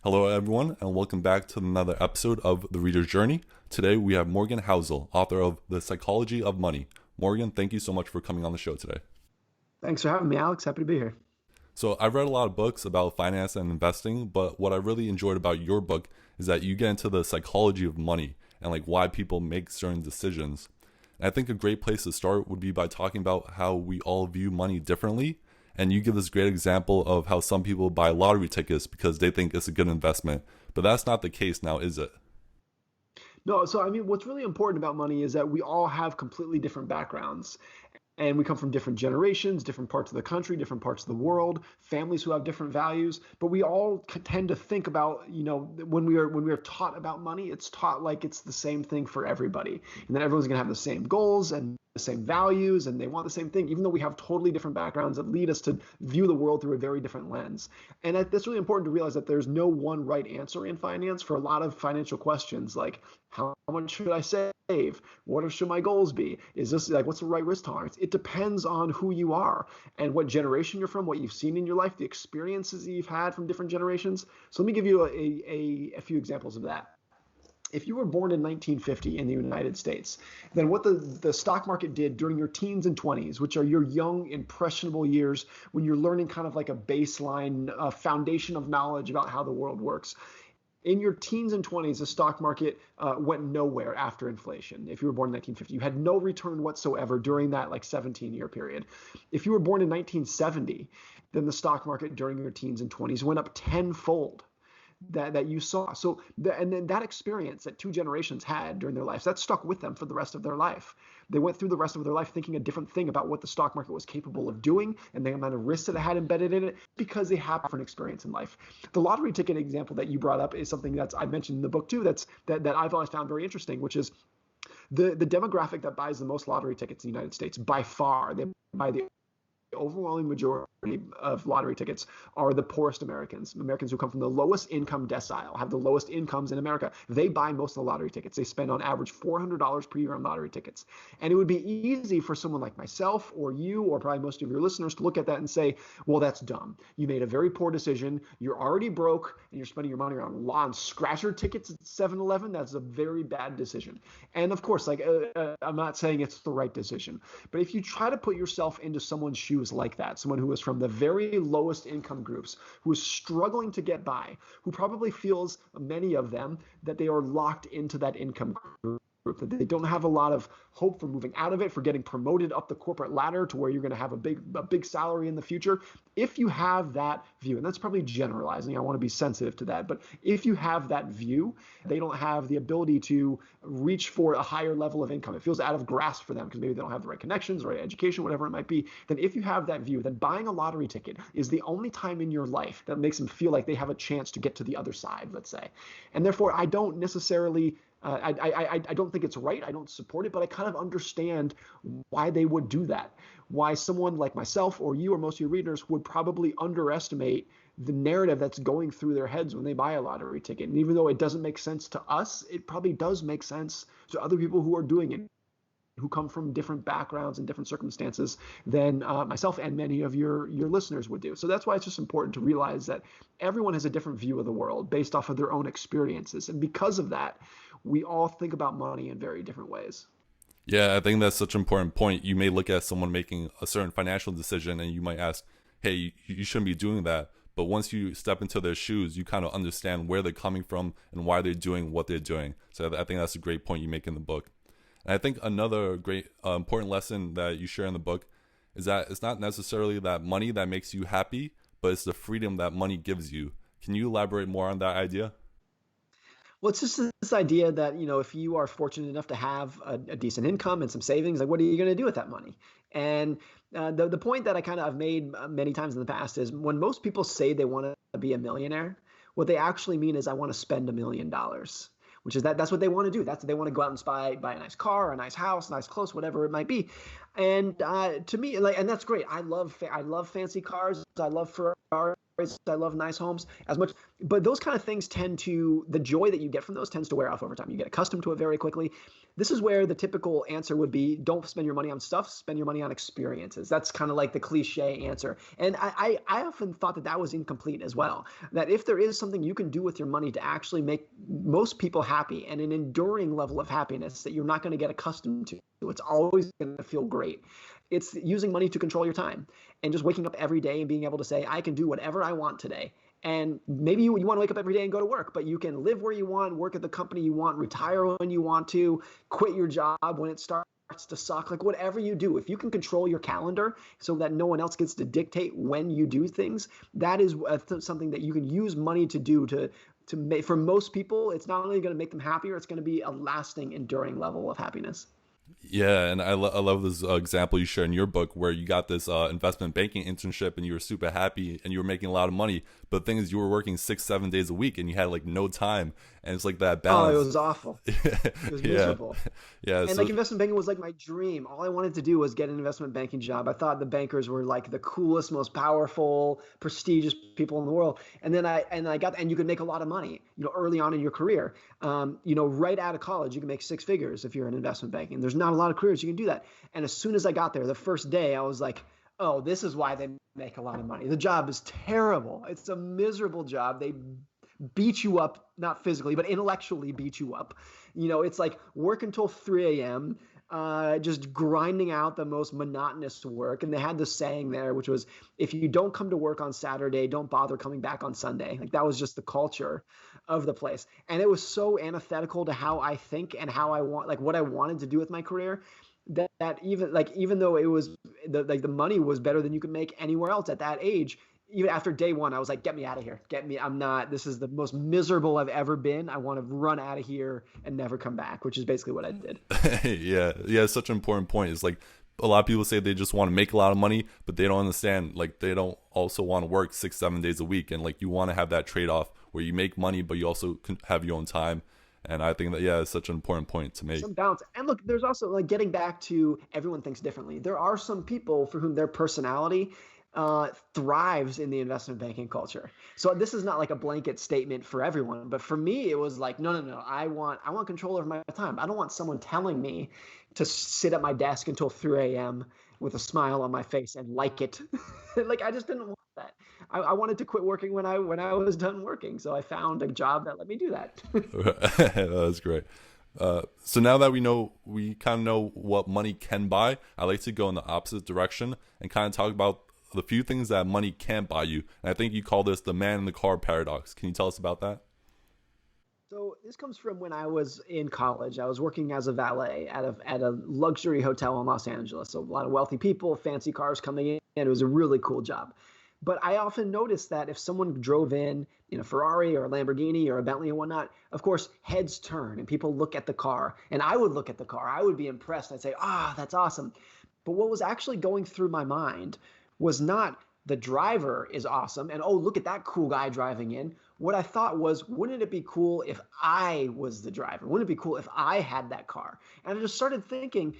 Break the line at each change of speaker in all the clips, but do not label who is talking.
Hello, everyone, and welcome back to another episode of The Reader's Journey. Today, we have Morgan Housel, author of The Psychology of Money. Morgan, thank you so much for coming on the show today.
Thanks for having me, Alex. Happy to be here.
So, I've read a lot of books about finance and investing, but what I really enjoyed about your book is that you get into the psychology of money and like why people make certain decisions. And I think a great place to start would be by talking about how we all view money differently. And you give this great example of how some people buy lottery tickets because they think it's a good investment. But that's not the case now, is it?
No, so I mean, what's really important about money is that we all have completely different backgrounds. And we come from different generations, different parts of the country, different parts of the world, families who have different values. But we all tend to think about, when we are taught about money, it's taught like it's the same thing for everybody, and that everyone's going to have the same goals and the same values, and they want the same thing, even though we have totally different backgrounds that lead us to view the world through a very different lens. And that's really important to realize that there's no one right answer in finance for a lot of financial questions, like how much should I save? What should my goals be? Is this like what's the right risk tolerance? It depends on who you are and what generation you're from, what you've seen in your life, the experiences that you've had from different generations. So let me give you a few examples of that. If you were born in 1950 in the United States, then what the stock market did during your teens and 20s, which are your young, impressionable years when you're learning kind of like a baseline foundation of knowledge about how the world works. In your teens and 20s, the stock market went nowhere after inflation. If you were born in 1950, you had no return whatsoever during that like 17-year period. If you were born in 1970, then the stock market during your teens and 20s went up tenfold that you saw. And then that experience that two generations had during their lives, that stuck with them for the rest of their life. They went through the rest of their life thinking a different thing about what the stock market was capable of doing and the amount of risks that it had embedded in it because they have a different experience in life. The lottery ticket example that you brought up is something that's I mentioned in the book too. That I've always found very interesting, which is the demographic that buys the most lottery tickets in the United States by far. They buy the overwhelming majority of lottery tickets are the poorest Americans who come from the lowest income decile, have the lowest incomes in America. They buy most of the lottery tickets. They spend on average $400 per year on lottery tickets. And it would be easy for someone like myself or you or probably most of your listeners to look at that and say, well, that's dumb. You made a very poor decision. You're already broke and you're spending your money on scratcher tickets at 7-Eleven. That's a very bad decision. And of course, I'm not saying it's the right decision, but if you try to put yourself into someone's shoes like that, someone who is from the very lowest income groups, who is struggling to get by, who probably feels, many of them, that they are locked into that income group, that they don't have a lot of hope for moving out of it, for getting promoted up the corporate ladder to where you're going to have a big salary in the future. If you have that view, and that's probably generalizing, I want to be sensitive to that, but if you have that view, they don't have the ability to reach for a higher level of income. It feels out of grasp for them because maybe they don't have the right connections, the right education, whatever it might be. Then if you have that view, then buying a lottery ticket is the only time in your life that makes them feel like they have a chance to get to the other side, let's say. And therefore, I don't necessarily I don't think it's right. I don't support it, but I kind of understand why they would do that. Why someone like myself or you or most of your readers would probably underestimate the narrative that's going through their heads when they buy a lottery ticket. And even though it doesn't make sense to us, it probably does make sense to other people who are doing it, who come from different backgrounds and different circumstances than myself and many of your listeners would do. So that's why it's just important to realize that everyone has a different view of the world based off of their own experiences. And because of that, we all think about money in very different ways.
Yeah, I think that's such an important point. You may look at someone making a certain financial decision and you might ask, hey, you shouldn't be doing that. But once you step into their shoes, you kind of understand where they're coming from and why they're doing what they're doing. So I think that's a great point you make in the book. And I think another great important lesson that you share in the book is that it's not necessarily that money that makes you happy, but it's the freedom that money gives you. Can you elaborate more on that idea?
Well, it's just this idea that, if you are fortunate enough to have a decent income and some savings, like what are you going to do with that money? And the point that I kind of have made many times in the past is when most people say they want to be a millionaire, what they actually mean is I want to spend $1 million, which is that's what they want to do. That's what they want to go out and buy a nice car, a nice house, nice clothes, whatever it might be. And to me, and that's great. I love fancy cars. I love Ferrari. I love nice homes as much, but those kind of things the joy that you get from those tends to wear off over time. You get accustomed to it very quickly. This is where the typical answer would be, don't spend your money on stuff, spend your money on experiences. That's kind of like the cliche answer. And I often thought that that was incomplete as well. That if there is something you can do with your money to actually make most people happy and an enduring level of happiness that you're not going to get accustomed to, it's always going to feel great. It's using money to control your time and just waking up every day and being able to say, I can do whatever I want today. And maybe you want to wake up every day and go to work, but you can live where you want, work at the company you want, retire when you want to, quit your job when it starts to suck. Like whatever you do, if you can control your calendar so that no one else gets to dictate when you do things, that is something that you can use money to do to make. For most people, it's not only going to make them happier, it's going to be a lasting, enduring level of happiness.
Yeah, and I love this example you share in your book where you got this investment banking internship and you were super happy and you were making a lot of money. But the thing is, you were working 6-7 days a week and you had like no time, and it's like that balance.
Oh, it was awful. It was miserable.
Yeah.
And
So
like investment banking was like my dream. All I wanted to do was get an investment banking job. I thought the bankers were like the coolest, most powerful, prestigious people in the world. And then and you could make a lot of money, early on in your career. Right out of college, you can make six figures if you're in investment banking. There's not a lot of careers you can do that. And as soon as I got there, the first day, I was like, oh, this is why they make a lot of money. The job is terrible. It's a miserable job. They beat you up, not physically, but intellectually beat you up. It's like work until 3 a.m., just grinding out the most monotonous work. And they had this saying there, which was, if you don't come to work on Saturday, don't bother coming back on Sunday. Like that was just the culture of the place. And it was so antithetical to how I think and how I want, like what I wanted to do with my career, that even though it was the money was better than you could make anywhere else at that age, even after day one, I was like, get me out of here. This is the most miserable I've ever been. I want to run out of here and never come back, which is basically what I did.
Yeah. It's such an important point. It's like a lot of people say they just want to make a lot of money, but they don't understand, like they don't also want to work 6-7 days a week. And like you want to have that trade-off where you make money, but you also can have your own time. And I think that, it's such an important point to make.
Some balance. And look, there's also like getting back to everyone thinks differently. There are some people for whom their personality thrives in the investment banking culture. So this is not like a blanket statement for everyone, but for me, it was like, no. I want control over my time. I don't want someone telling me to sit at my desk until 3 a.m. with a smile on my face and like it. Like I just didn't want that. I wanted to quit working when I was done working. So I found a job that let me do that.
That's great. So now that we kind of know what money can buy, I like to go in the opposite direction and kind of talk about the few things that money can't buy you. And I think you call this the man in the car paradox. Can you tell us about that?
So this comes from when I was in college. I was working as a valet at a luxury hotel in Los Angeles. So a lot of wealthy people, fancy cars coming in. It was a really cool job. But I often noticed that if someone drove in a Ferrari or a Lamborghini or a Bentley and whatnot, of course, heads turn and people look at the car. And I would look at the car. I would be impressed. I'd say, that's awesome. But what was actually going through my mind was not the driver is awesome and, oh, look at that cool guy driving in. What I thought was, wouldn't it be cool if I was the driver? Wouldn't it be cool if I had that car? And I just started thinking,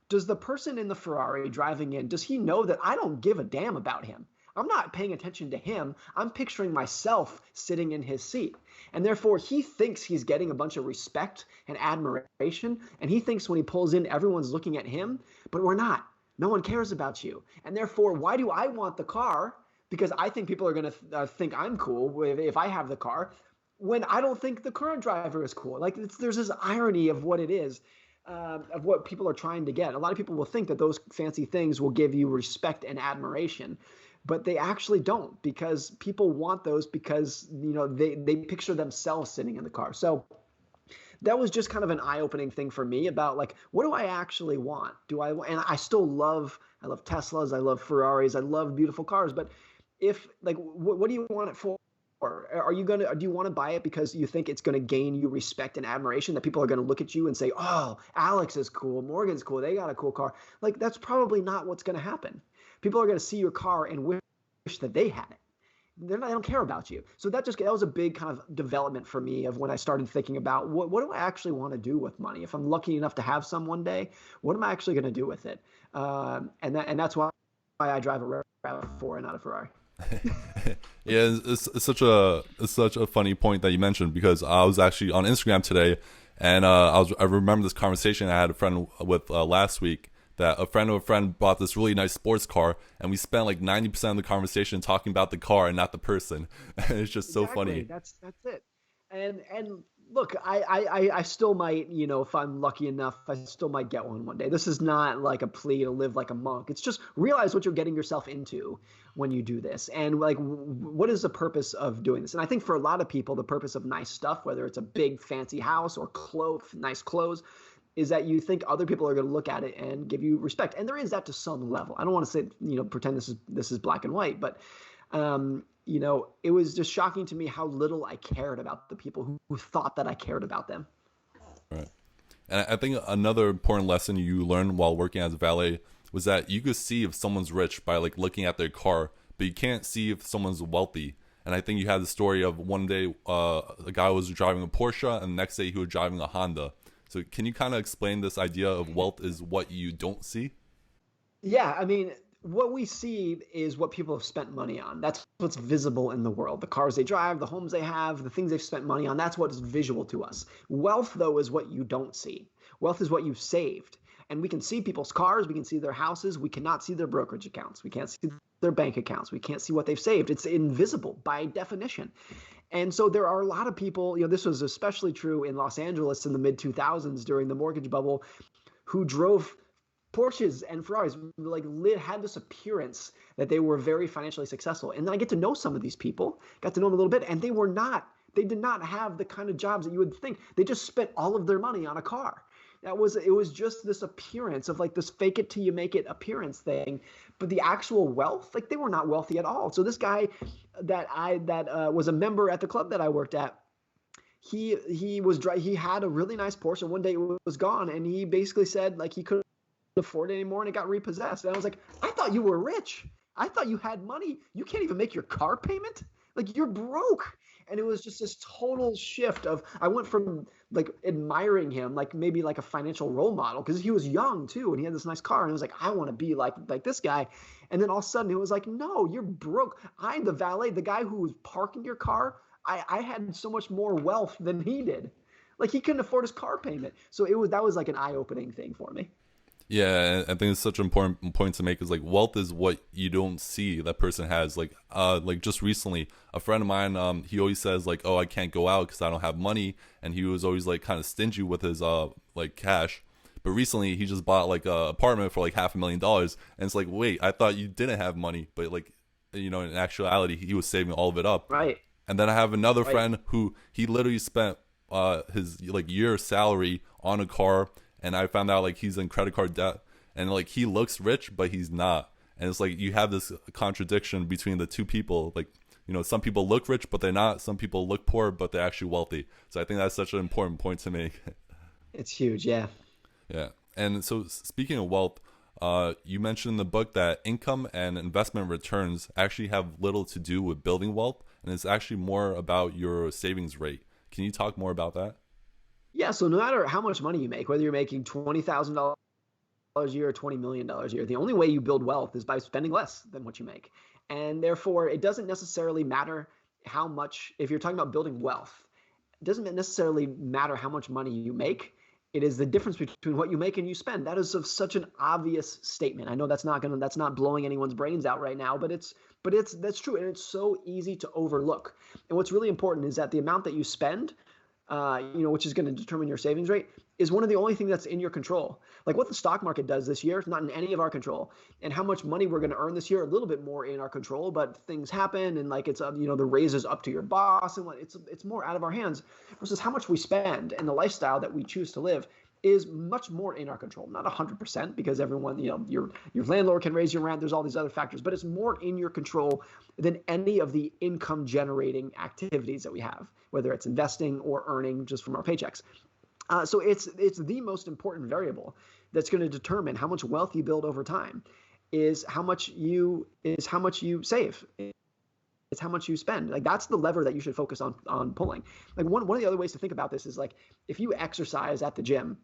does the person in the Ferrari driving in, does he know that I don't give a damn about him? I'm not paying attention to him. I'm picturing myself sitting in his seat. And therefore, he thinks he's getting a bunch of respect and admiration. And he thinks when he pulls in, everyone's looking at him, but we're not. No one cares about you. And therefore, why do I want the car? Because I think people are going to think I'm cool if I have the car, when I don't think the current driver is cool. Like there's this irony of what it is, of what people are trying to get. A lot of people will think that those fancy things will give you respect and admiration, but they actually don't, because people want those because they picture themselves sitting in the car. So that was just kind of an eye-opening thing for me about like, what do I actually want? And I still love Teslas, I love Ferraris, I love beautiful cars, but if like, what do you want it for? Do you want to buy it because you think it's going to gain you respect and admiration, that people are going to look at you and say, oh, Alex is cool, Morgan's cool, they got a cool car? Like, that's probably not what's going to happen. People are going to see your car and wish that they had it. They don't care about you. So that was a big kind of development for me of when I started thinking about what do I actually want to do with money? If I'm lucky enough to have some one day, what am I actually going to do with it? And that's why I drive a RAV4 and not a Ferrari.
Yeah, it's such a funny point that you mentioned, because I was actually on Instagram today, and I remember this conversation I had a friend with last week, that a friend of a friend bought this really nice sports car, and we spent like 90% of the conversation talking about the car and not the person. And it's just so
Exactly.
funny.
That's it. And look, I still might, if I'm lucky enough, I still might get one day. This is not like a plea to live like a monk. It's just realize what you're getting yourself into when you do this, and like what is the purpose of doing this. And I think for a lot of people, the purpose of nice stuff, whether it's a big fancy house or nice clothes, is that you think other people are going to look at it and give you respect. And there is that to some level. I don't want to say, pretend this is black and white, but it was just shocking to me how little I cared about the people who thought that I cared about them.
Right. And I think another important lesson you learned while working as a valet was that you could see if someone's rich by like looking at their car, but you can't see if someone's wealthy. And I think you had the story of one day a guy was driving a Porsche, and the next day he was driving a Honda. So can you kind of explain this idea of wealth is what you don't see?
Yeah, I mean, what we see is what people have spent money on. That's what's visible in the world. The cars they drive, the homes they have, the things they've spent money on. That's what's visual to us. Wealth, though, is what you don't see. Wealth is what you've saved. And we can see people's cars, we can see their houses, we cannot see their brokerage accounts, we can't see their bank accounts, we can't see what they've saved. It's invisible by definition. And so there are a lot of people, this was especially true in Los Angeles in the mid 2000s during the mortgage bubble, who drove Porsches and Ferraris, like had this appearance that they were very financially successful. And then I get to know some of these people, got to know them a little bit, and they did not have the kind of jobs that you would think. They just spent all of their money on a car. It was just this appearance of like this fake it till you make it appearance thing. But the actual wealth, like they were not wealthy at all. So this guy that was a member at the club that I worked at, he had a really nice Porsche, and one day it was gone, and he basically said like he couldn't afford it anymore and it got repossessed. And I was like, I thought you were rich. I thought you had money. You can't even make your car payment. Like you're broke. And it was just this total shift of, I went from like admiring him, like maybe like a financial role model, because he was young too, and he had this nice car, and I was like, I want to be like this guy. And then all of a sudden it was like, no, you're broke. I'm the valet, the guy who was parking your car. I had so much more wealth than he did. Like he couldn't afford his car payment. So that was like an eye-opening thing for me.
Yeah, I think it's such an important point to make, is like wealth is what you don't see that person has. Like just recently, a friend of mine, he always says like, oh, I can't go out because I don't have money, and he was always like kind of stingy with his like cash. But recently, he just bought like a apartment for like $500,000, and it's like, wait, I thought you didn't have money, but like, in actuality, he was saving all of it up.
Right.
And then I have another
Right.
friend who he literally spent his like year salary on a car, and I found out like he's in credit card debt, and like he looks rich but he's not. And it's like you have this contradiction between the two people. Like, some people look rich but they're not, some people look poor but they're actually wealthy. So I think that's such an important point to make.
It's huge. Yeah.
Yeah. And so speaking of wealth, you mentioned in the book that income and investment returns actually have little to do with building wealth, and it's actually more about your savings rate. Can you talk more about that?
Yeah. So no matter how much money you make, whether you're making $20,000 a year or $20 million a year, the only way you build wealth is by spending less than what you make. And therefore, it doesn't necessarily matter how much, if you're talking about building wealth, it doesn't necessarily matter how much money you make. It is the difference between what you make and you spend. That is of such an obvious statement. I know that's not blowing anyone's brains out right now, but that's true, and it's so easy to overlook. And what's really important is that the amount that you spend, which is going to determine your savings rate, is one of the only things that's in your control. Like what the stock market does this year, it's not in any of our control. And how much money we're going to earn this year, a little bit more in our control, but things happen, and like it's the raise is up to your boss, and it's more out of our hands. Versus how much we spend and the lifestyle that we choose to live is much more in our control. Not 100%, because everyone, your landlord can raise your rent. There's all these other factors, but it's more in your control than any of the income generating activities that we have, whether it's investing or earning just from our paychecks. So it's the most important variable that's going to determine how much wealth you build over time. Is how much you save. It's how much you spend. Like that's the lever that you should focus on pulling. Like one of the other ways to think about this is like if you exercise at the gym,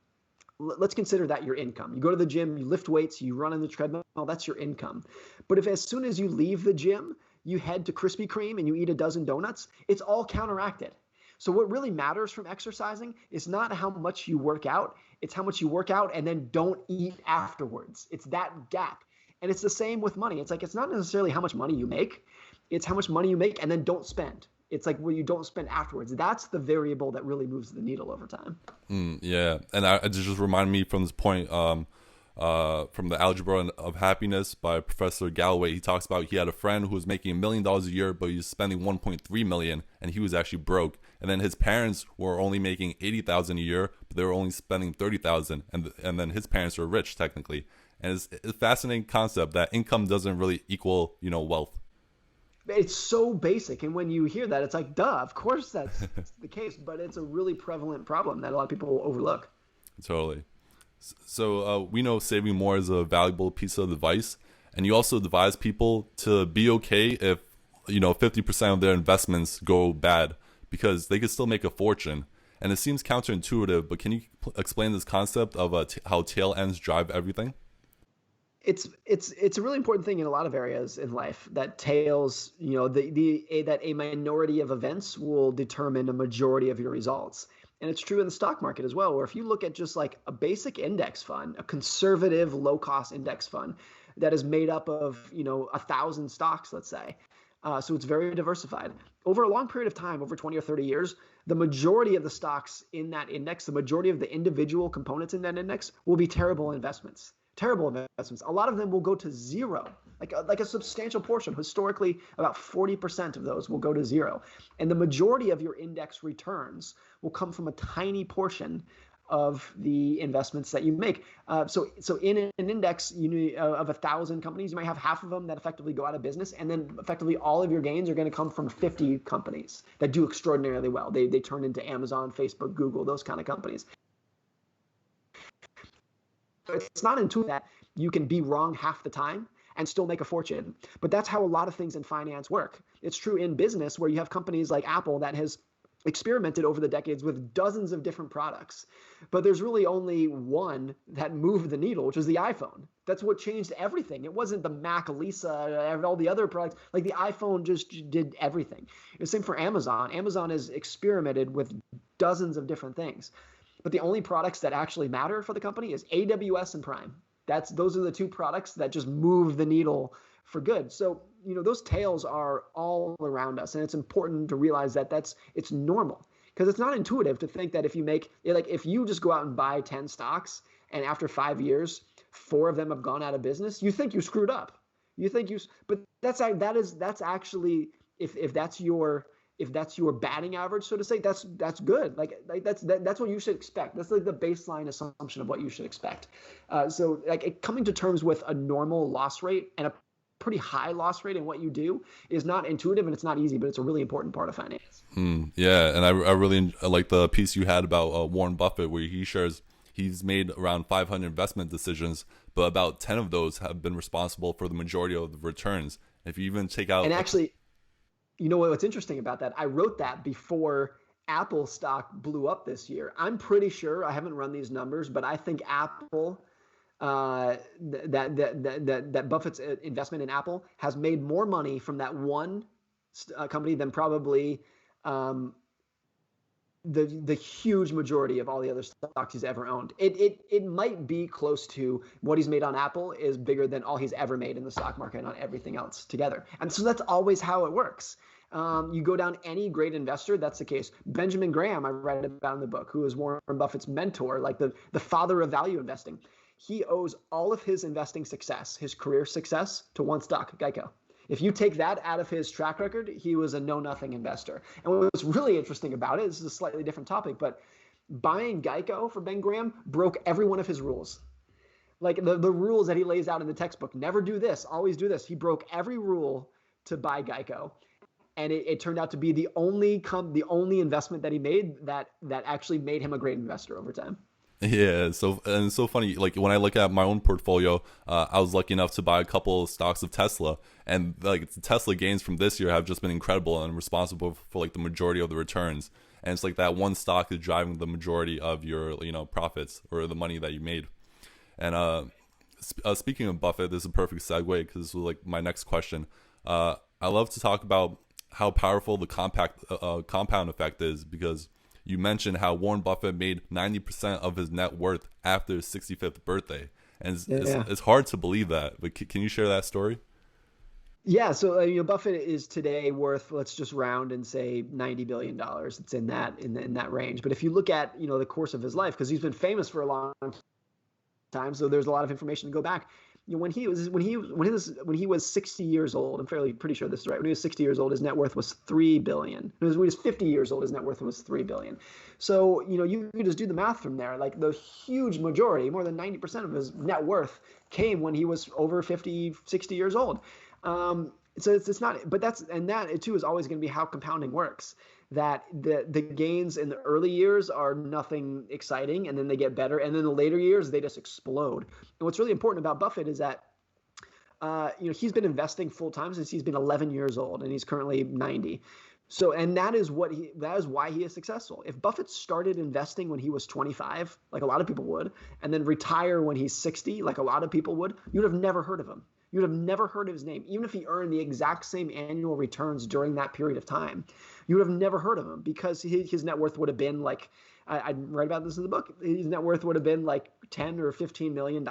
let's consider that your income. You go to the gym, you lift weights, you run on the treadmill, that's your income. But if as soon as you leave the gym, you head to Krispy Kreme and you eat a dozen donuts, it's all counteracted. So what really matters from exercising is not how much you work out, it's how much you work out and then don't eat afterwards. It's that gap. And it's the same with money. It's like, it's not necessarily how much money you make, it's how much money you make and then don't spend. It's like where you don't spend afterwards. That's the variable that really moves the needle over time.
Yeah. And it just reminded me from this point, from the Algebra of Happiness by Professor Galloway. He talks about he had a friend who was making $1 million a year, but he was spending 1.3 million, and he was actually broke. And then his parents were only making 80,000 a year, but they were only spending 30,000, and then his parents were rich technically. And it's a fascinating concept that income doesn't really equal, wealth.
It's so basic, and when you hear that, it's like, duh, of course that's the case, but it's a really prevalent problem that a lot of people overlook.
Totally. So we know saving more is a valuable piece of advice, and you also advise people to be okay if 50% of their investments go bad, because they could still make a fortune. And it seems counterintuitive, but can you explain this concept of how tail ends drive everything?
It's a really important thing in a lot of areas in life, that tails, that a minority of events will determine a majority of your results. And it's true in the stock market as well, where if you look at just like a basic index fund, a conservative low-cost index fund that is made up of, 1,000 stocks, let's say. So it's very diversified. Over a long period of time, over 20 or 30 years, the majority of the stocks in that index, the majority of the individual components in that index will be terrible investments. Terrible investments. A lot of them will go to zero, like a substantial portion. Historically, about 40% of those will go to zero. And the majority of your index returns will come from a tiny portion of the investments that you make. So in an index of 1,000 companies, you might have half of them that effectively go out of business, and then effectively all of your gains are going to come from 50 companies that do extraordinarily well. They turn into Amazon, Facebook, Google, those kind of companies. It's not intuitive that you can be wrong half the time and still make a fortune. But that's how a lot of things in finance work. It's true in business, where you have companies like Apple that has experimented over the decades with dozens of different products. But there's really only one that moved the needle, which was the iPhone. That's what changed everything. It wasn't the Mac, Lisa, all the other products. Like the iPhone just did everything. It's the same for Amazon. Amazon has experimented with dozens of different things. But the only products that actually matter for the company is AWS and Prime. Those are the two products that just move the needle for good. So, those tails are all around us, and it's important to realize that it's normal, because it's not intuitive to think that if you just go out and buy 10 stocks and after 5 years, 4 of them have gone out of business, you think you screwed up. But that's actually, if that's your batting average, so to say, that's good. That's what you should expect. That's like the baseline assumption of what you should expect. So coming to terms with a normal loss rate and a pretty high loss rate in what you do is not intuitive, and it's not easy, but it's a really important part of finance.
Yeah, and I really like the piece you had about Warren Buffett, where he shares he's made around 500 investment decisions, but about 10 of those have been responsible for the majority of the returns. If you even take out...
And actually... what's interesting about that? I wrote that before Apple stock blew up this year. I'm pretty sure, I haven't run these numbers, but I think Apple, that Buffett's investment in Apple has made more money from that one company than probably the huge majority of all the other stocks he's ever owned. It might be close to what he's made on Apple is bigger than all he's ever made in the stock market on everything else together. And so that's always how it works. You go down any great investor, that's the case. Benjamin Graham, I read about in the book, who is Warren Buffett's mentor, like the father of value investing. He owes all of his investing success, his career success, to one stock, Geico. If you take that out of his track record, he was a know-nothing investor. And what's really interesting about it, this is a slightly different topic, but buying Geico for Ben Graham broke every one of his rules. Like the rules that he lays out in the textbook, never do this, always do this. He broke every rule to buy Geico. And it turned out to be the only investment that he made that actually made him a great investor over time.
Yeah, so it's so funny. Like when I look at my own portfolio, I was lucky enough to buy a couple of stocks of Tesla, and like the Tesla gains from this year have just been incredible and responsible for like the majority of the returns. And it's like that one stock is driving the majority of your profits or the money that you made. And speaking of Buffett, this is a perfect segue because this was like my next question. I love to talk about how powerful the compound effect is, because you mentioned how Warren Buffett made 90% of his net worth after his 65th birthday. And
Yeah.
it's hard to believe that. But can you share that story?
Yeah, so Buffett is today worth, let's just round and say $90 billion. It's in that range. But if you look at the course of his life, because he's been famous for a long time, so there's a lot of information to go back. When he was 60 years old, I'm fairly pretty sure this is right. When he was 60 years old, his net worth was 3 billion. When he was 50 years old, his net worth was 3 billion. So you can just do the math from there. Like the huge majority, more than 90% of his net worth came when he was over 50, 60 years old. So it's not, but that too is always going to be how compounding works. That the gains in the early years are nothing exciting, and then they get better, and then the later years they just explode. And what's really important about Buffett is that he's been investing full time since he's been 11 years old, and he's currently 90. So, and that is why he is successful. If Buffett started investing when he was 25, like a lot of people would, and then retire when he's 60, like a lot of people would, you'd have never heard of him. You'd have never heard of his name, even if he earned the exact same annual returns during that period of time. You would have never heard of him, because his net worth would have been like, I write about this in the book, his net worth would have been like 10 or $15 million.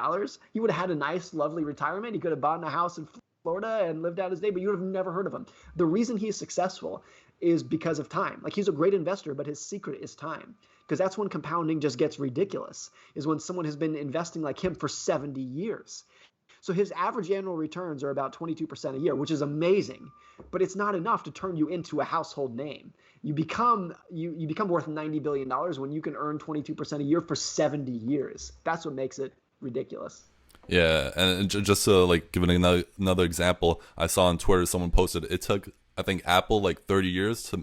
He would have had a nice, lovely retirement. He could have bought a house in Florida and lived out his day, but you would have never heard of him. The reason he's successful is because of time. Like, he's a great investor, but his secret is time. Because that's when compounding just gets ridiculous, is when someone has been investing like him for 70 years. So his average annual returns are about 22% a year, which is amazing, but it's not enough to turn you into a household name. You become worth $90 billion when you can earn 22% a year for 70 years. That's what makes it ridiculous.
Yeah, and just to like give another example, I saw on Twitter someone posted it took, I think, Apple like 30 years to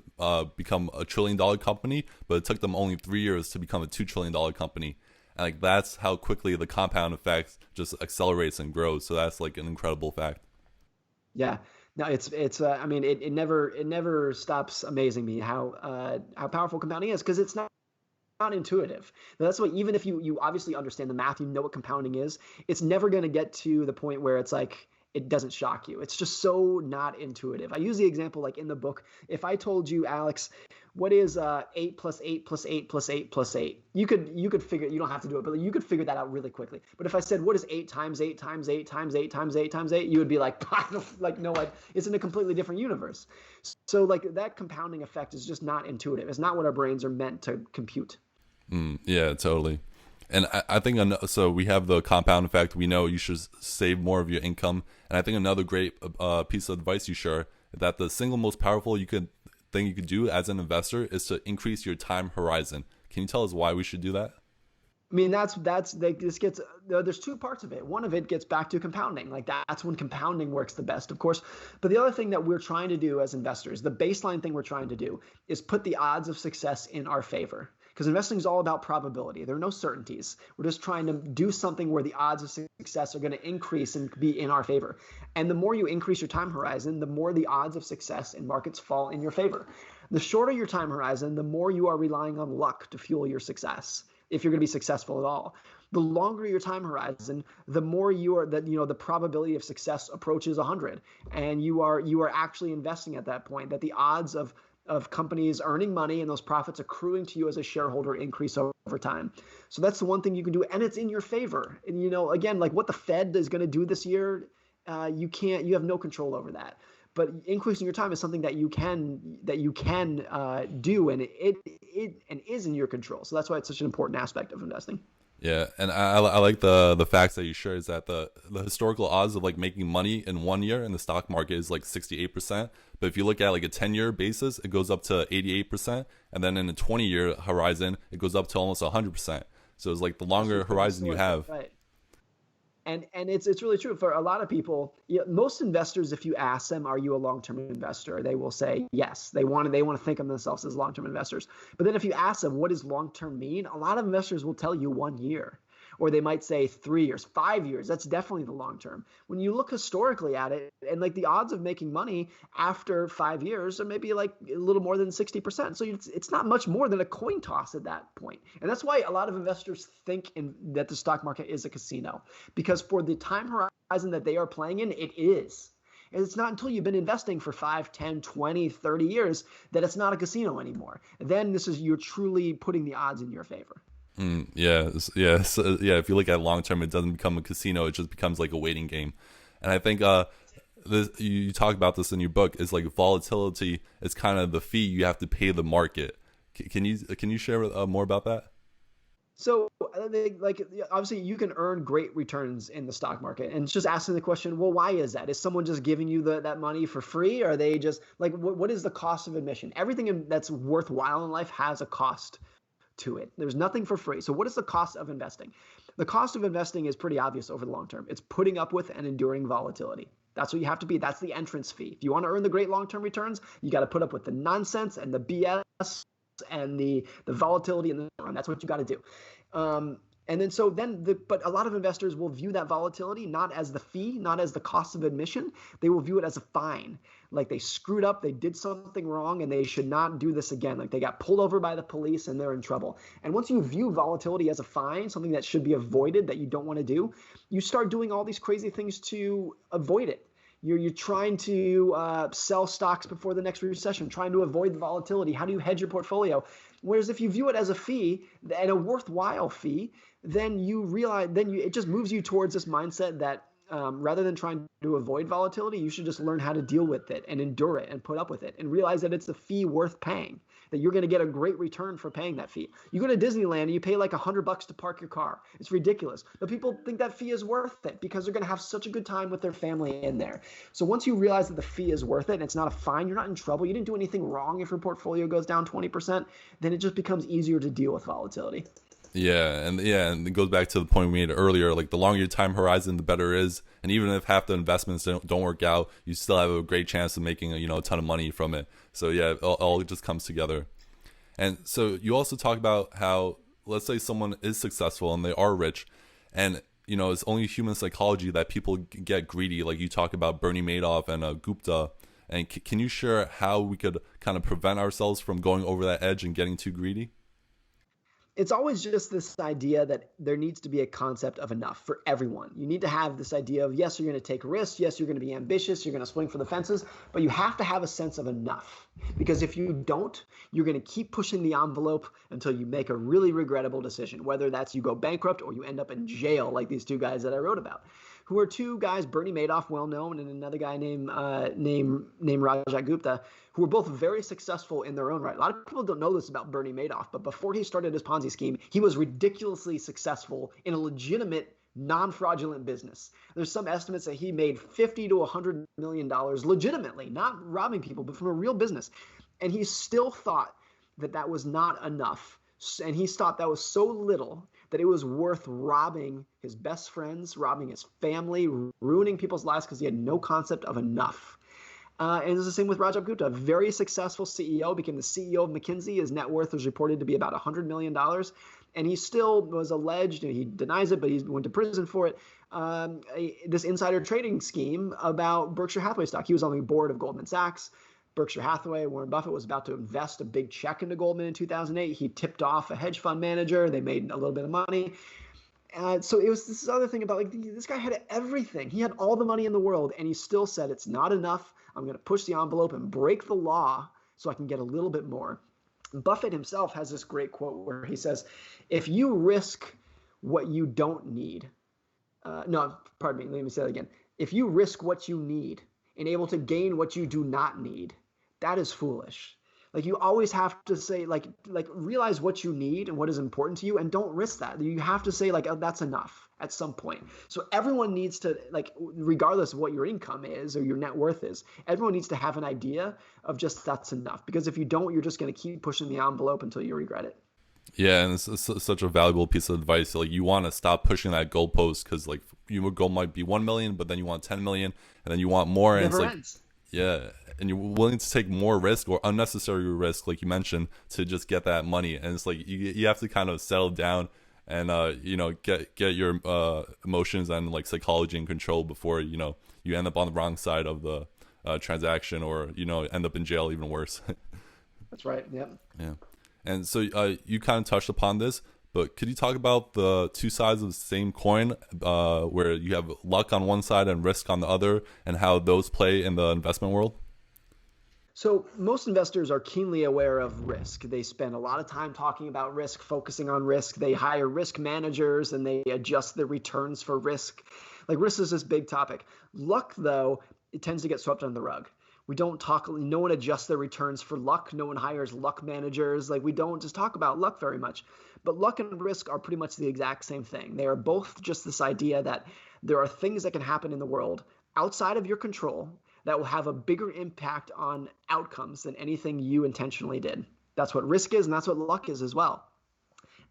become a $1 trillion company, but it took them only 3 years to become a $2 trillion company. And like that's how quickly the compound effect just accelerates and grows. So that's like an incredible fact.
Yeah. No, I mean, it never stops amazing me how powerful compounding is, because it's not intuitive. Now, that's why, even if you obviously understand the math, you know what compounding is, it's never going to get to the point where it's like it doesn't shock you. It's just so not intuitive. I use the example like in the book. If I told you, Alex, what is 8 plus 8 plus 8 plus 8 plus 8? You could figure, you don't have to do it, but you could figure that out really quickly. But if I said, what is 8 times 8 times 8 times 8 times 8 times 8, you would be like, no, like it's in a completely different universe. So like that compounding effect is just not intuitive. It's not what our brains are meant to compute.
Yeah, totally. And I think so. We have the compound effect. We know you should save more of your income. And I think another great piece of advice you share, that the single most powerful thing you could do as an investor is to increase your time horizon. Can you tell us why we should do that?
I mean, this gets, there's two parts of it. One of it gets back to compounding. Like that's when compounding works the best, of course. But the other thing that we're trying to do as investors, the baseline thing we're trying to do, is put the odds of success in our favor. Because investing is all about probability. There are no certainties. We're just trying to do something where the odds of success are going to increase and be in our favor. And the more you increase your time horizon, the more the odds of success in markets fall in your favor. The shorter your time horizon, the more you are relying on luck to fuel your success, if you're going to be successful at all. The longer your time horizon, the more the probability of success approaches 100, and you are actually investing at that point, that the odds of companies earning money and those profits accruing to you as a shareholder increase over time. So that's the one thing you can do, and it's in your favor. And again, like what the Fed is going to do this year, you have no control over that. But increasing your time is something that you can do, and it is in your control. So that's why it's such an important aspect of investing.
Yeah, and I like the facts that you share, is that the historical odds of like making money in 1 year in the stock market is like 68%. But if you look at like a 10-year basis, it goes up to 88%. And then in a 20-year horizon, it goes up to almost 100%. So it's like the longer horizon you have.
Right. And it's really true for a lot of people. Most investors, if you ask them, are you a long-term investor? They will say yes. They want to think of themselves as long-term investors. But then if you ask them, what does long-term mean? A lot of investors will tell you 1 year, or they might say 3 years, 5 years. That's definitely the long term. When you look historically at it, and like the odds of making money after 5 years are maybe like a little more than 60%. So it's not much more than a coin toss at that point. And that's why a lot of investors think that the stock market is a casino, because for the time horizon that they are playing in, it is. It's not until you've been investing for 5, 10, 20, 30 years that it's not a casino anymore. Then you're truly putting the odds in your favor.
Yeah. If you look at long term, it doesn't become a casino; it just becomes like a waiting game. And I think you talk about this in your book. Is like volatility is kind of the fee you have to pay the market. Can you share more about that?
So, like, obviously, you can earn great returns in the stock market, and it's just asking the question, well, why is that? Is someone just giving you that money for free? Or are they just like, what is the cost of admission? Everything that's worthwhile in life has a cost to it. There's nothing for free. So, what is the cost of investing? The cost of investing is pretty obvious over the long term. It's putting up with and enduring volatility. That's what you have to be. That's the entrance fee. If you want to earn the great long-term returns, you got to put up with the nonsense and the BS and the volatility in the run. That's what you got to do. But a lot of investors will view that volatility not as the fee, not as the cost of admission. They will view it as a fine. Like they screwed up, they did something wrong, and they should not do this again. Like they got pulled over by the police and they're in trouble. And once you view volatility as a fine, something that should be avoided, that you don't want to do, you start doing all these crazy things to avoid it. You're trying to sell stocks before the next recession, trying to avoid the volatility. How do you hedge your portfolio? Whereas if you view it as a fee and a worthwhile fee, then you realize, it just moves you towards this mindset that rather than trying to avoid volatility, you should just learn how to deal with it and endure it and put up with it and realize that it's a fee worth paying, that you're going to get a great return for paying that fee. You go to Disneyland and you pay like $100 to park your car. It's ridiculous. But people think that fee is worth it because they're going to have such a good time with their family in there. So once you realize that the fee is worth it and it's not a fine, you're not in trouble, you didn't do anything wrong if your portfolio goes down 20%, then it just becomes easier to deal with volatility.
And it goes back to the point we made earlier. Like the longer your time horizon, the better it is. And even if half the investments don't work out, you still have a great chance of making a ton of money from it. So yeah, it all just comes together. And so you also talk about how, let's say someone is successful and they are rich, and it's only human psychology that people get greedy. Like you talk about Bernie Madoff and Gupta. And can you share how we could kind of prevent ourselves from going over that edge and getting too greedy?
It's always just this idea that there needs to be a concept of enough for everyone. You need to have this idea of, yes, you're going to take risks. Yes, you're going to be ambitious. You're going to swing for the fences, but you have to have a sense of enough, because if you don't, you're going to keep pushing the envelope until you make a really regrettable decision, whether that's you go bankrupt or you end up in jail like these two guys that I wrote about, who are two guys, Bernie Madoff, well known, and another guy named Rajat Gupta, who were both very successful in their own right. A lot of people don't know this about Bernie Madoff, but before he started his Ponzi scheme, he was ridiculously successful in a legitimate, non-fraudulent business. There's some estimates that he made $50 to $100 million legitimately, not robbing people, but from a real business. And he still thought that was not enough. And he thought that was so little that it was worth robbing his best friends, robbing his family, ruining people's lives because he had no concept of enough. And it was the same with Rajat Gupta, a very successful CEO, became the CEO of McKinsey. His net worth was reported to be about $100 million. And he still was alleged, and he denies it, but he went to prison for it, this insider trading scheme about Berkshire Hathaway stock. He was on the board of Goldman Sachs. Berkshire Hathaway, Warren Buffett was about to invest a big check into Goldman in 2008. He tipped off a hedge fund manager. They made a little bit of money. So it was this other thing about, like, this guy had everything. He had all the money in the world, and he still said, it's not enough. I'm going to push the envelope and break the law so I can get a little bit more. Buffett himself has this great quote where he says, if you risk what you don't need, let me say that again. If you risk what you need and able to gain what you do not need, that is foolish. Like, you always have to say, like realize what you need and what is important to you, and don't risk that. You have to say, like, oh, that's enough at some point. So everyone needs to, like, regardless of what your income is or your net worth is, everyone needs to have an idea of just that's enough. Because if you don't, you're just going to keep pushing the envelope until you regret it.
Yeah, and it's such a valuable piece of advice. Like, you want to stop pushing that goalpost, because, like, your goal might be 1 million, but then you want 10 million, and then you want more, and
Never
it's
ends.
like, yeah, and you're willing to take more risk or unnecessary risk, like you mentioned, to just get that money. And it's like you have to kind of settle down and get your emotions and, like, psychology in control before you end up on the wrong side of the transaction, or end up in jail, even worse.
That's right. Yep.
Yeah. And so you kind of touched upon this, But could you talk about the two sides of the same coin, where you have luck on one side and risk on the other, and how those play in the investment world?
So most investors are keenly aware of risk. They spend a lot of time talking about risk, focusing on risk. They hire risk managers and they adjust the returns for risk. Like risk is this big topic. Luck, though, it tends to get swept under the rug. We don't talk, no one adjusts their returns for luck. No one hires luck managers. Like we don't just talk about luck very much. But luck and risk are pretty much the exact same thing. They are both just this idea that there are things that can happen in the world outside of your control that will have a bigger impact on outcomes than anything you intentionally did. That's what risk is, and that's what luck is as well.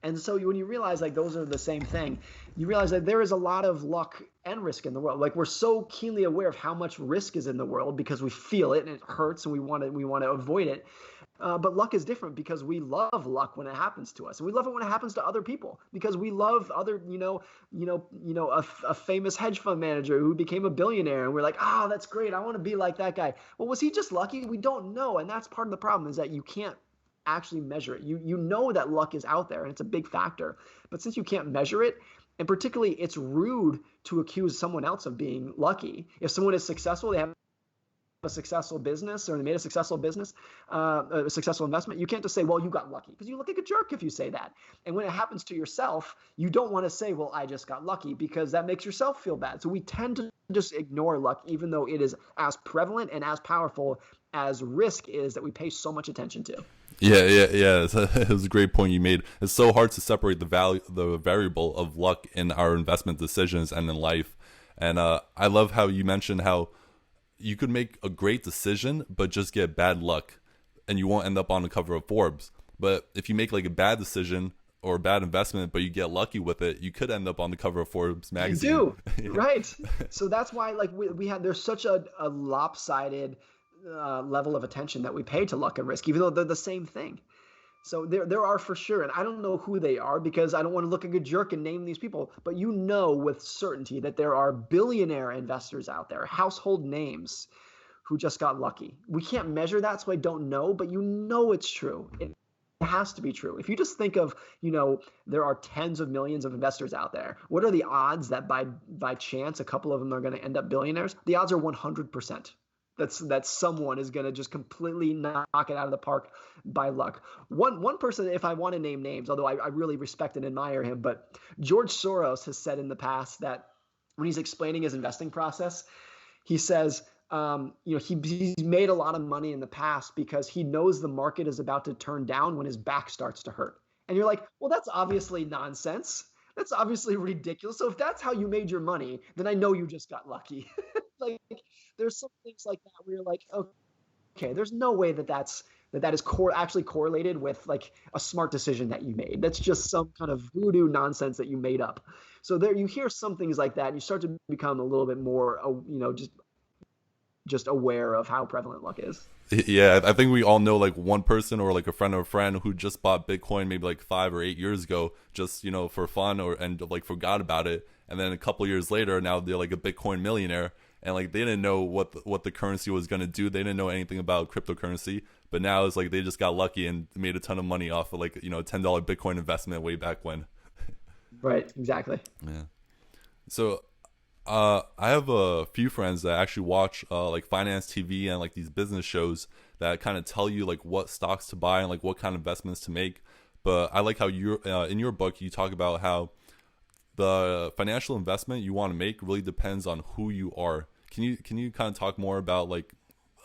And so when you realize like those are the same thing, you realize that there is a lot of luck and risk in the world. Like we're so keenly aware of how much risk is in the world because we feel it and it hurts and we want to avoid it. But luck is different because we love luck when it happens to us, and we love it when it happens to other people because we love other, a famous hedge fund manager who became a billionaire, and we're like, oh, that's great, I want to be like that guy. Well, was he just lucky? We don't know, and that's part of the problem is that you can't actually measure it. You know that luck is out there, and it's a big factor, but since you can't measure it, and particularly it's rude to accuse someone else of being lucky. If someone is successful, they have a successful business or they made a successful business, a successful investment, you can't just say, well, you got lucky, because you look like a jerk if you say that. And when it happens to yourself, you don't want to say, well, I just got lucky, because that makes yourself feel bad. So we tend to just ignore luck, even though it is as prevalent and as powerful as risk is that we pay so much attention to.
Yeah. It was a great point you made. It's so hard to separate the variable of luck in our investment decisions and in life. And I love how you mentioned how you could make a great decision, but just get bad luck, and you won't end up on the cover of Forbes. But if you make like a bad decision or a bad investment, but you get lucky with it, you could end up on the cover of Forbes magazine.
You do, right? So that's why, like, there's such a lopsided level of attention that we pay to luck and risk, even though they're the same thing. So there are for sure, and I don't know who they are because I don't want to look like a jerk and name these people, but you know with certainty that there are billionaire investors out there, household names, who just got lucky. We can't measure that, so I don't know, but you know it's true. It has to be true. If you just think of, there are tens of millions of investors out there. What are the odds that by chance a couple of them are going to end up billionaires? The odds are 100%. That someone is going to just completely knock it out of the park by luck. One person, if I want to name names, although I really respect and admire him, but George Soros has said in the past that when he's explaining his investing process, he says, he's made a lot of money in the past because he knows the market is about to turn down when his back starts to hurt. And you're like, well, that's obviously nonsense. That's obviously ridiculous. So if that's how you made your money, then I know you just got lucky. Like, there's some things like that where you're like, okay, there's no way that is actually correlated with like a smart decision that you made. That's just some kind of voodoo nonsense that you made up. So there, you hear some things like that, and you start to become a little bit more, just aware of how prevalent luck is.
Yeah, I think we all know like one person or like a friend of a friend who just bought Bitcoin maybe like 5 or 8 years ago, just for fun and like forgot about it, and then a couple years later now they're like a Bitcoin millionaire. And like they didn't know what the currency was going to do. They didn't know anything about cryptocurrency. But now it's like they just got lucky and made a ton of money off of like, $10 Bitcoin investment way back when.
Right, exactly.
Yeah. So I have a few friends that actually watch like finance TV and like these business shows that kind of tell you like what stocks to buy and like what kind of investments to make. But I like how you in your book you talk about how the financial investment you want to make really depends on who you are. Can you kind of talk more about like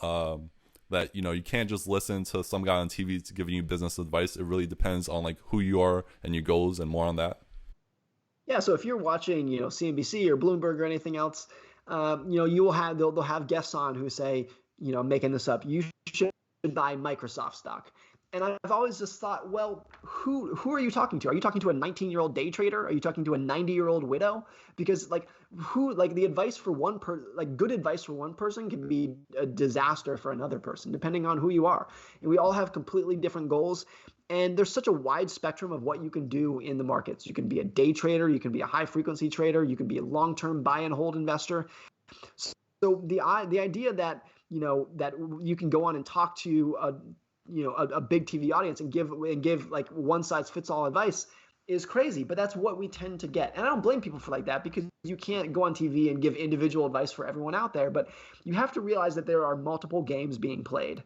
that you can't just listen to some guy on TV to giving you business advice. It really depends on like who you are and your goals, and more on that.
Yeah, so if you're watching, CNBC or Bloomberg or anything else, they'll have guests on who say, making this up, you should buy Microsoft stock. And I've always just thought, well, who are you talking to? Are you talking to a 19-year-old day trader? Are you talking to a 90-year-old widow? Because the advice for good advice for one person can be a disaster for another person, depending on who you are. And we all have completely different goals. And there's such a wide spectrum of what you can do in the markets. You can be a day trader, you can be a high frequency trader, you can be a long-term buy and hold investor. So the idea that that you can go on and talk to a big TV audience and give like one size fits all advice, is crazy, but that's what we tend to get. And I don't blame people for like that, because you can't go on TV and give individual advice for everyone out there, but you have to realize that there are multiple games being played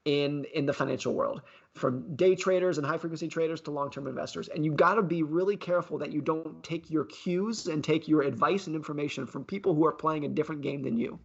in the financial world, from day traders and high frequency traders to long-term investors. And you got to be really careful that you don't take your cues and take your advice and information from people who are playing a different game than you.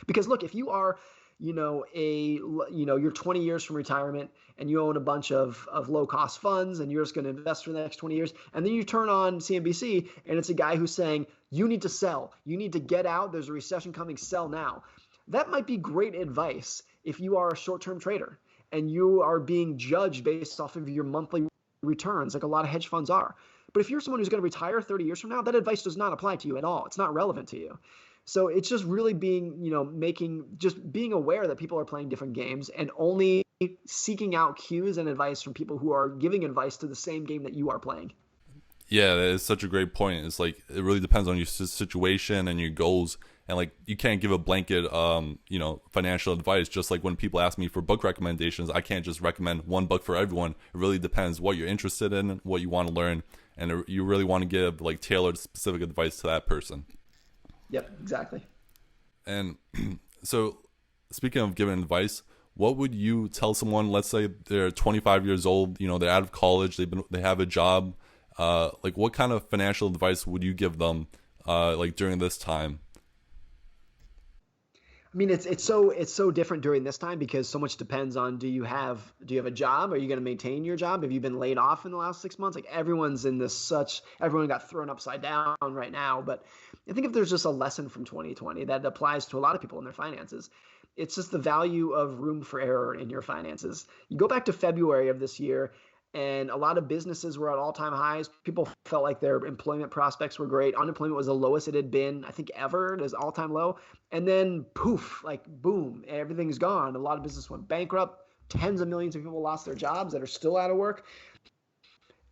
Because look, if you are, you're 20 years from retirement and you own a bunch of low cost funds and you're just going to invest for the next 20 years. And then you turn on CNBC and it's a guy who's saying, you need to sell, you need to get out. There's a recession coming, sell now. That might be great advice if you are a short-term trader and you are being judged based off of your monthly returns, like a lot of hedge funds are. But if you're someone who's going to retire 30 years from now, that advice does not apply to you at all. It's not relevant to you. So it's just really being, being aware that people are playing different games and only seeking out cues and advice from people who are giving advice to the same game that you are playing.
Yeah, that is such a great point. It's like, it really depends on your situation and your goals. And like, you can't give a blanket, financial advice. Just like when people ask me for book recommendations, I can't just recommend one book for everyone. It really depends what you're interested in, what you want to learn. And you really want to give like tailored specific advice to that person.
Yep, exactly.
And so, speaking of giving advice, what would you tell someone? Let's say they're 25 years old. They're out of college. They have a job. Like, what kind of financial advice would you give them? Like during this time?
I mean, it's so different during this time because so much depends on, do you have a job? Are you going to maintain your job? Have you been laid off in the last 6 months? Like, everyone got thrown upside down right now. But I think if there's just a lesson from 2020 that applies to a lot of people in their finances, it's just the value of room for error in your finances. You go back to February of this year, and a lot of businesses were at all-time highs. People felt like their employment prospects were great. Unemployment was the lowest it had been, I think, ever. It was all-time low. And then poof, like boom, everything's gone. A lot of businesses went bankrupt. Tens of millions of people lost their jobs that are still out of work.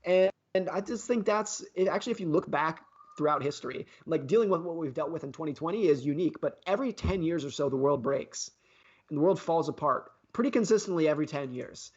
And I just think that's it. Actually, if you look back throughout history, like dealing with what we've dealt with in 2020 is unique. But every 10 years or so, the world breaks and the world falls apart pretty consistently every 10 years.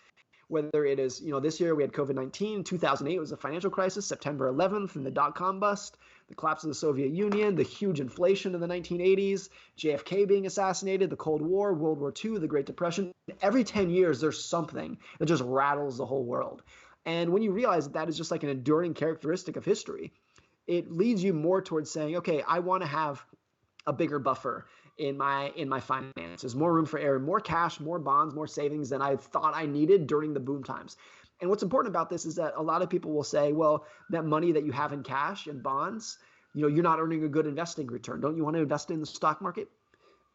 Whether it is, this year we had COVID-19, 2008 was a financial crisis, September 11th and the dot-com bust, the collapse of the Soviet Union, the huge inflation of the 1980s, JFK being assassinated, the Cold War, World War II, the Great Depression. Every 10 years, there's something that just rattles the whole world. And when you realize that is just like an enduring characteristic of history, it leads you more towards saying, okay, I want to have a bigger buffer in my finances, more room for error, more cash, more bonds, more savings than I thought I needed during the boom times. And what's important about this is that a lot of people will say, well, that money that you have in cash and bonds, you're not earning a good investing return. Don't you want to invest in the stock market?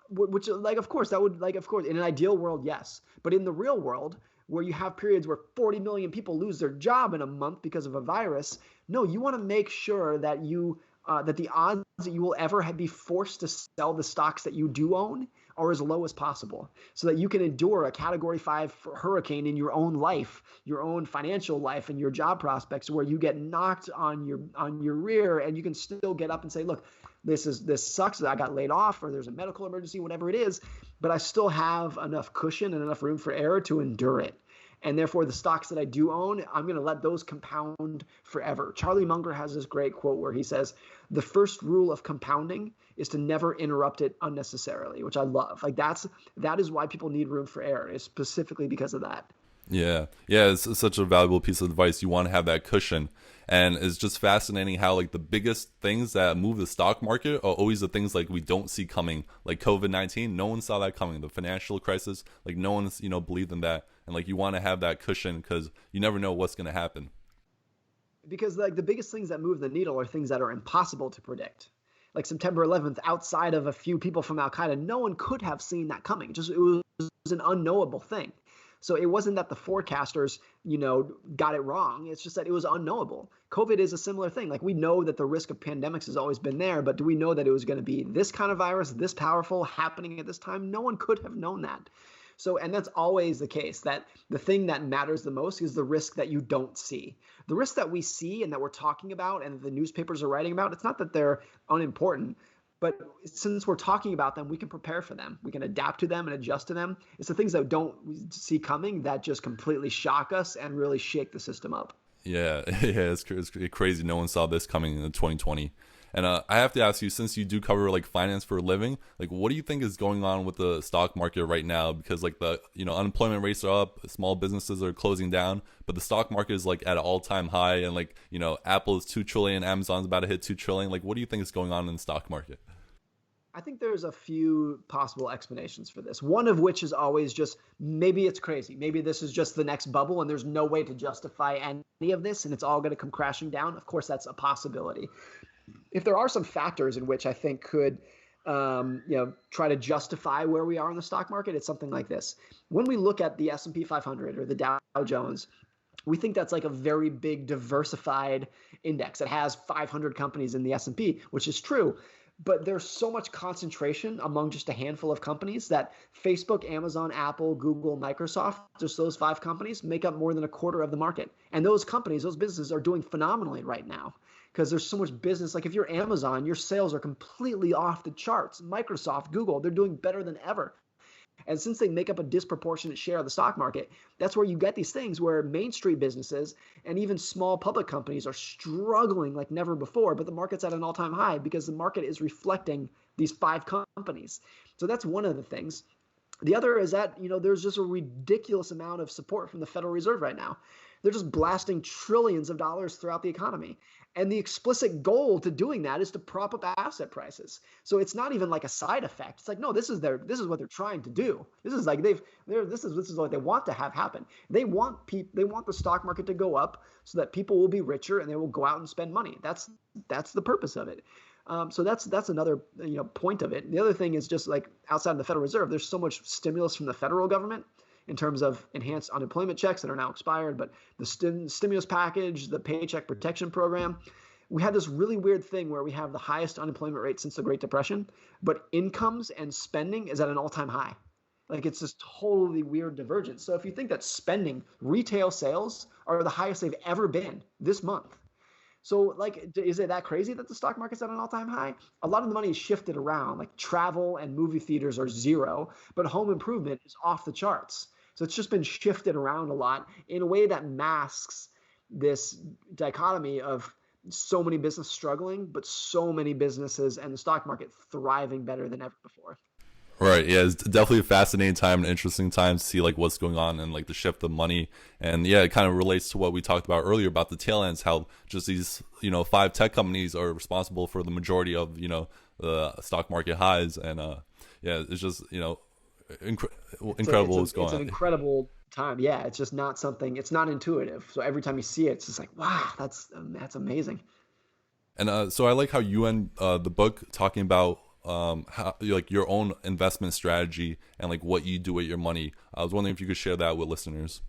Which, of course, in an ideal world, yes. But in the real world, where you have periods where 40 million people lose their job in a month because of a virus, no, you want to make sure that that the odds that you will ever be forced to sell the stocks that you do own are as low as possible, so that you can endure a Category 5 hurricane in your own life, your own financial life, and your job prospects, where you get knocked on your rear, and you can still get up and say, look, this sucks that I got laid off, or there's a medical emergency, whatever it is, but I still have enough cushion and enough room for error to endure it. And therefore, the stocks that I do own, I'm going to let those compound forever. Charlie Munger has this great quote where he says, the first rule of compounding is to never interrupt it unnecessarily, which I love. Like that is why people need room for error, is specifically because of that.
Yeah, it's such a valuable piece of advice. You want to have that cushion. And it's just fascinating how like the biggest things that move the stock market are always the things like we don't see coming, like COVID-19. No one saw that coming. The financial crisis, like no one's believed in that. And like you want to have that cushion because you never know what's going to happen.
Because like the biggest things that move the needle are things that are impossible to predict. Like September 11th, outside of a few people from Al Qaeda, no one could have seen that coming. It was an unknowable thing. So it wasn't that the forecasters, got it wrong. It's just that it was unknowable. COVID is a similar thing. Like we know that the risk of pandemics has always been there, but do we know that it was going to be this kind of virus, this powerful, happening at this time? No one could have known that. So, and that's always the case, that the thing that matters the most is the risk that you don't see. The risk that we see and that we're talking about and the newspapers are writing about, it's not that they're unimportant, but since we're talking about them, we can prepare for them. We can adapt to them and adjust to them. It's the things that we don't see coming that just completely shock us and really shake the system up.
Yeah, yeah, it's crazy. No one saw this coming in 2020. And I have to ask you, since you do cover like finance for a living, like what do you think is going on with the stock market right now? Because like the unemployment rates are up, small businesses are closing down, but the stock market is like at an all time high, and like Apple is 2 trillion, Amazon's about to hit 2 trillion. Like what do you think is going on in the stock market?
I think there's a few possible explanations for this. One of which is always just maybe it's crazy. Maybe this is just the next bubble and there's no way to justify any of this and it's all going to come crashing down. Of course, that's a possibility. If there are some factors in which I think could try to justify where we are in the stock market, it's something like this. When we look at the S&P 500 or the Dow Jones, we think that's like a very big diversified index. It has 500 companies in the S&P, which is true. But there's so much concentration among just a handful of companies that Facebook, Amazon, Apple, Google, Microsoft, just those 5 companies make up more than a quarter of the market. And those companies, those businesses are doing phenomenally right now because there's so much business. Like if you're Amazon, your sales are completely off the charts. Microsoft, Google, they're doing better than ever. And since they make up a disproportionate share of the stock market, that's where you get these things where Main Street businesses and even small public companies are struggling like never before, but the market's at an all-time high because the market is reflecting these 5 companies. So that's one of the things. The other is that, there's just a ridiculous amount of support from the Federal Reserve right now. They're just blasting trillions of dollars throughout the economy. And the explicit goal to doing that is to prop up asset prices. So it's not even like a side effect. It's like, no, this is what they're trying to do. This is like this is what they want to have happen. They want the stock market to go up so that people will be richer and they will go out and spend money. That's the purpose of it. So that's another point of it. The other thing is just like outside of the Federal Reserve, there's so much stimulus from the federal government in terms of enhanced unemployment checks that are now expired, but the stimulus package, the Paycheck Protection Program, we had this really weird thing where we have the highest unemployment rate since the Great Depression, but incomes and spending is at an all-time high. Like it's this totally weird divergence. So if you think that spending, retail sales are the highest they've ever been this month. So like, is it that crazy that the stock market's at an all-time high? A lot of the money is shifted around, like travel and movie theaters are zero, but home improvement is off the charts. So it's just been shifted around a lot in a way that masks this dichotomy of so many businesses struggling, but so many businesses and the stock market thriving better than ever before.
Right. Yeah, it's definitely a fascinating time, an interesting time to see like what's going on and like the shift of money. And yeah, it kind of relates to what we talked about earlier about the tail ends, how just these, 5 tech companies are responsible for the majority of, the stock market highs. And yeah, it's just, incredible what's going on.
It's an incredible time. Yeah, it's just not something, it's not intuitive. So every time you see it, it's just like, wow, that's amazing.
And so I like how you end the book talking about how like your own investment strategy and like what you do with your money. I was wondering if you could share that with listeners.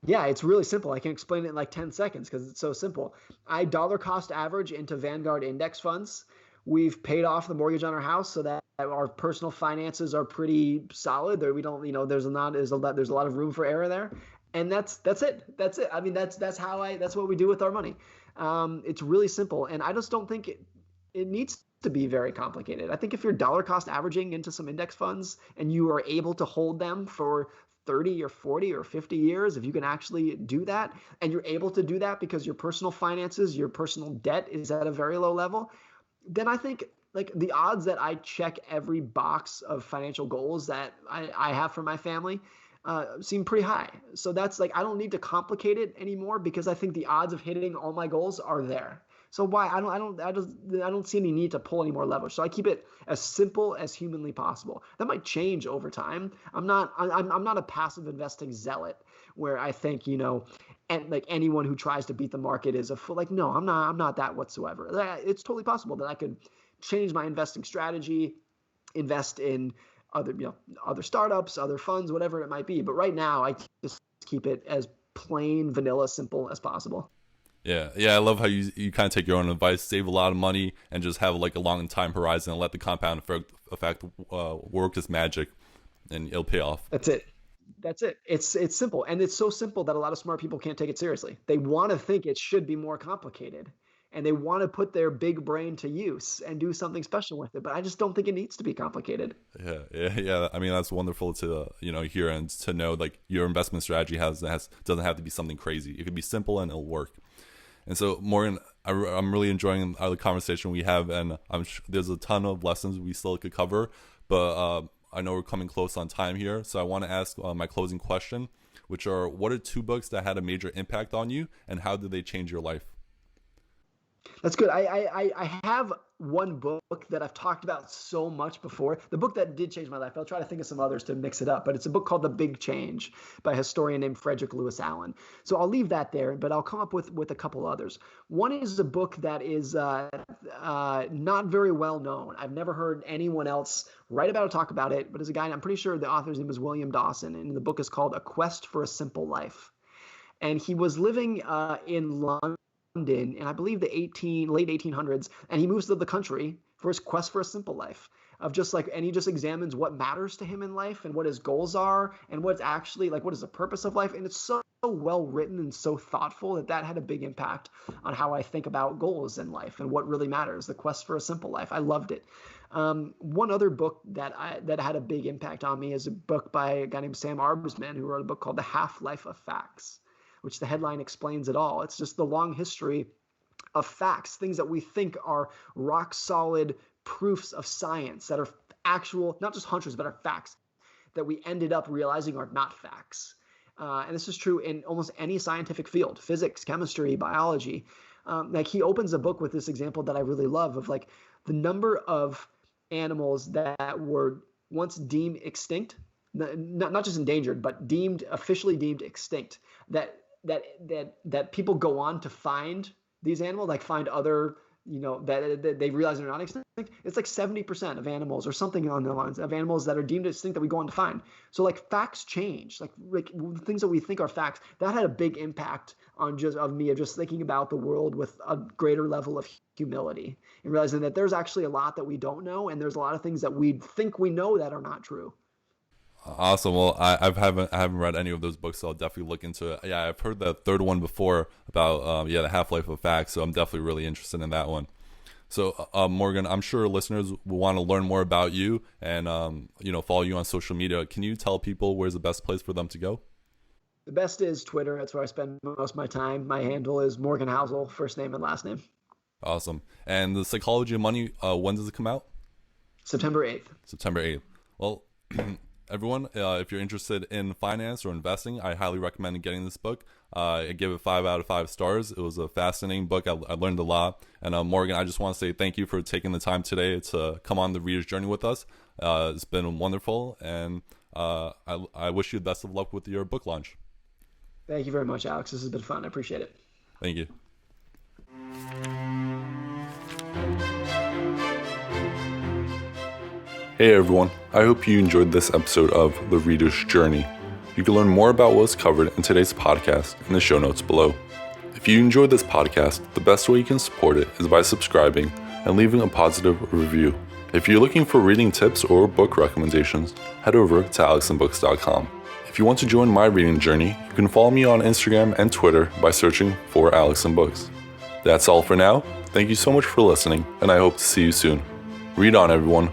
Yeah, it's really simple. I can explain it in like 10 seconds because it's so simple. I dollar cost average into Vanguard index funds. We've paid off the mortgage on our house so that our personal finances are pretty solid. There we don't, there's a lot of room for error there. And that's it. That's it. I mean, that's what we do with our money. It's really simple. And I just don't think it needs to be very complicated. I think if you're dollar cost averaging into some index funds and you are able to hold them for 30 or 40 or 50 years, if you can actually do that, and you're able to do that because your personal finances, your personal debt is at a very low level, then I think like the odds that I check every box of financial goals that I have for my family seem pretty high. So that's like, I don't need to complicate it anymore because I think the odds of hitting all my goals are there. So why I don't see any need to pull any more levers. So I keep it as simple as humanly possible. That might change over time. I'm not a passive investing zealot where I think, and like anyone who tries to beat the market is a fool. Like, no, I'm not that whatsoever. It's totally possible that I could change my investing strategy, invest in other startups, other funds, whatever it might be. But right now I just keep it as plain vanilla simple as possible.
Yeah, I love how you kind of take your own advice, save a lot of money, and just have like a long time horizon and let the compound effect work as magic, and it'll pay off.
That's it. It's simple, and it's so simple that a lot of smart people can't take it seriously. They want to think it should be more complicated, and they want to put their big brain to use and do something special with it. But I just don't think it needs to be complicated.
Yeah. I mean, that's wonderful to hear and to know like your investment strategy doesn't have to be something crazy. It could be simple and it'll work. And so, Morgan, I'm really enjoying the conversation we have, and there's a ton of lessons we still could cover, but I know we're coming close on time here, so I want to ask my closing question, which are, what are 2 books that had a major impact on you, and how did they change your life?
That's good. I have one book that I've talked about so much before. The book that did change my life. I'll try to think of some others to mix it up, but it's a book called The Big Change by a historian named Frederick Lewis Allen. So I'll leave that there, but I'll come up with a couple others. One is a book that is not very well known. I've never heard anyone else write about it, talk about it, but as a guy, I'm pretty sure the author's name is William Dawson, and the book is called A Quest for a Simple Life. And he was living in London in, I believe, the late 1800s, and he moves to the country for his quest for a simple life and he just examines what matters to him in life and what his goals are and what's actually like, what is the purpose of life. And it's so well written and so thoughtful that had a big impact on how I think about goals in life and what really matters, the quest for a simple life. I loved it. One other book that had a big impact on me is a book by a guy named Sam Arbesman, who wrote a book called The Half-Life of Facts, which the headline explains it all. It's just the long history of facts, things that we think are rock solid proofs of science that are actual, not just hunches, but are facts that we ended up realizing are not facts. And this is true in almost any scientific field, physics, chemistry, biology. Like he opens a book with this example that I really love of like the number of animals that were once deemed extinct, not just endangered, but officially deemed extinct, that people go on to find these animals, like find other, that they realize they're not extinct. It's like 70% of animals or something along the lines of animals that are deemed extinct that we go on to find. So like facts change, like things that we think are facts. That had a big impact on just thinking about the world with a greater level of humility and realizing that there's actually a lot that we don't know, and there's a lot of things that we think we know that are not true.
Awesome. Well, I haven't read any of those books, so I'll definitely look into it. Yeah, I've heard the third one before about the Half-Life of Facts, so I'm definitely really interested in that one. So Morgan, I'm sure listeners will want to learn more about you and follow you on social media. Can you tell people where's the best place for them to go?
The best is Twitter. That's where I spend most of my time. My handle is Morgan Housel, first name and last name.
Awesome. And The Psychology of Money, when does it come out?
September 8th.
September 8th. Well, everyone, if you're interested in finance or investing, I highly recommend getting this book. I give it 5 out of 5 stars. It was a fascinating book. I learned a lot. And Morgan, I just want to say thank you for taking the time today to come on the Reader's Journey with us. It's been wonderful, and I wish you the best of luck with your book launch.
Thank you very much, Alex. This has been fun. I appreciate it.
Thank you. Hey everyone, I hope you enjoyed this episode of The Reader's Journey. You can learn more about what was covered in today's podcast in the show notes below. If you enjoyed this podcast, the best way you can support it is by subscribing and leaving a positive review. If you're looking for reading tips or book recommendations, head over to alexandbooks.com. If you want to join my reading journey, you can follow me on Instagram and Twitter by searching for Alex and Books. That's all for now. Thank you so much for listening, and I hope to see you soon. Read on, everyone.